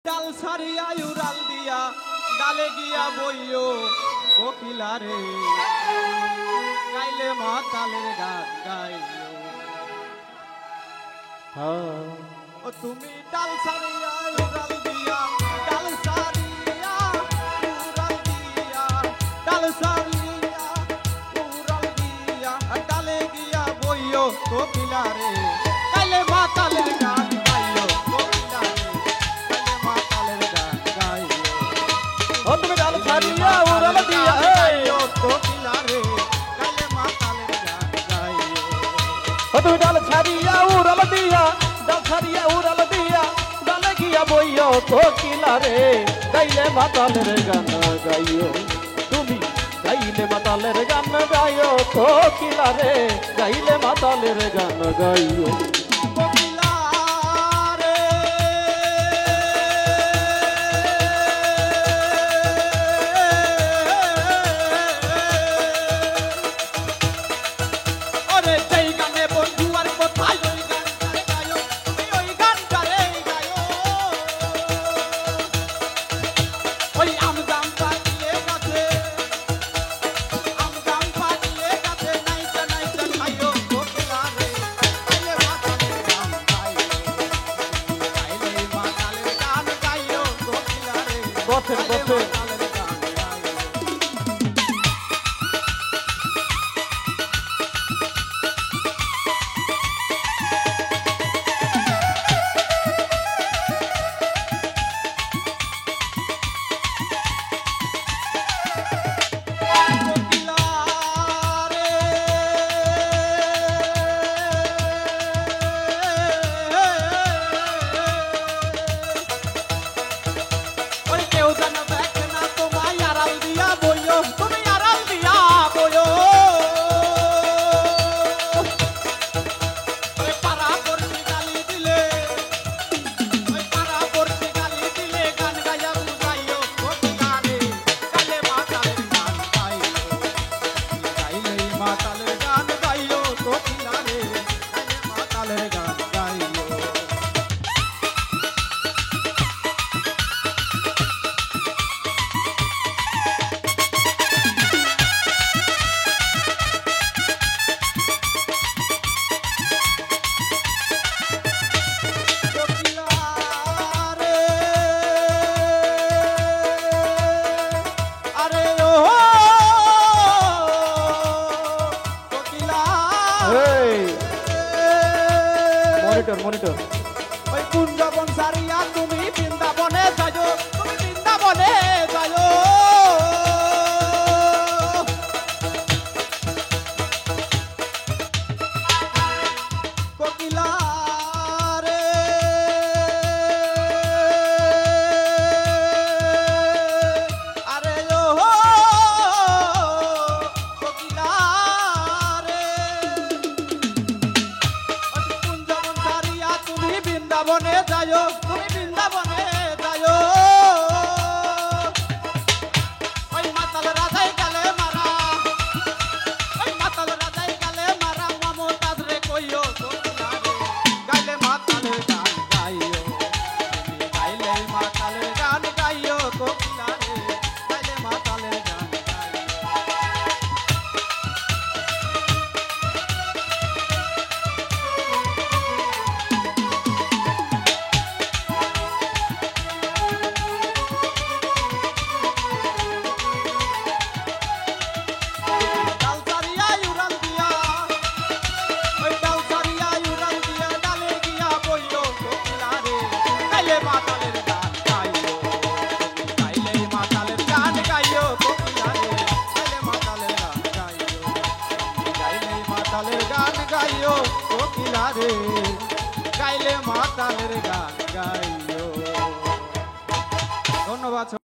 ডাল সারিয়া উড়াল দিয়া ডালে গিয়া বইও কোকিলা রে গাইলে মাতালের গান গাইও। ও তুমি ডাল সারিয়া উড়াল দিয়া ডাল সারিয়া উড়াল দিয়া ডাল সারিয়া উড়াল দিয়া ডালে গিয়া বইও কোকিলা রে গাইলে মাতালের গান গাইও কোকিলা রে গাইলে মাতালের গান গাইও। ও তুমি ডাল ছাড়িয়া উড়াল দিয়া কোকিলা রে গাইলে মাতালের গান গাইও। ও তুমি ডাল ছাড়িয়া উড়াল দিয়া ডাল ছাড়িয়া উড়াল দিয়া ডালে গিয়া বইও কোকিলা রে গাইলে মাতালের গান গাইও। তুমি গাইলে মাতালের গান গাইও কোকিলা রে গাইলে মাতালের গান গাইও। কোকিলা রে ওরে যেই গানে বন্ধু আর কোথায় ওই গানটারে গায়ো তুমি ওই গানটারে গায়ো। ওই আমজাম পাগলে গাছে আমজাম পাগলে গাছে নাইচা নাইচা খাইও কোকিলা রে গাইলে মাতালের গান গাইও গাইলে মাতালের গান গাইও কোকিলা রে বসেন বসেন মাতালের গান গাইও। কোকিলা রে ওরে কেউ যেন দেখে না তোমায় আড়াল দিয়া বইও তুমি আড়াল দিয়া বইও। ওই পাড়া পড়শি গালি দিলে ওই পাড়া পড়শি গালি দিলে গান গাইয়া বুঝাইও কোকিলা রে গাইলে মাতালের গান গাইও গাইলে মাতালের গান গাইও কোকিলা রে গাইলে মাতালের গান গাইও। কোকিলা রে আরে ও কোকিলা এই মনিটর মনিটর ওই কুঞ্জবন সারিয়া তুমি বৃন্দাবনে যাও তুমি বৃন্দাবনে যাও। কোকিলা রে আরে ও কোকিলা রে কুঞ্জবন সারিয়া তুমি বৃন্দাবনে যাও তুমি বৃন্দাবনে যাও। ওই মাতাল রাজাই গেলে মারা ওই মাতাল রাজাই গেলে মারা মমতাজ রে কইও কোকিলা রে গাইলে মাতালের গান গাইও তুমি গাইলে মাতালের গান গাইও কোকিলা রে গাইলে মাতালের গান গাইও। ডাল সারিয়া উড়াল দিয়া ওই ডাল সারিয়া উড়াল দিয়া ডালে গিয়া বইও কোকিলা রে গাইলে মাতালের গান গাইও গাইলে মাতালের গান গাইও কোকিলা রে গাইলে মাতালের গান গাইও গাইলে মাতালের গান গাইও কোকিলা রে গাইলে মাতালের গান গাইও। ধন্যবাদ।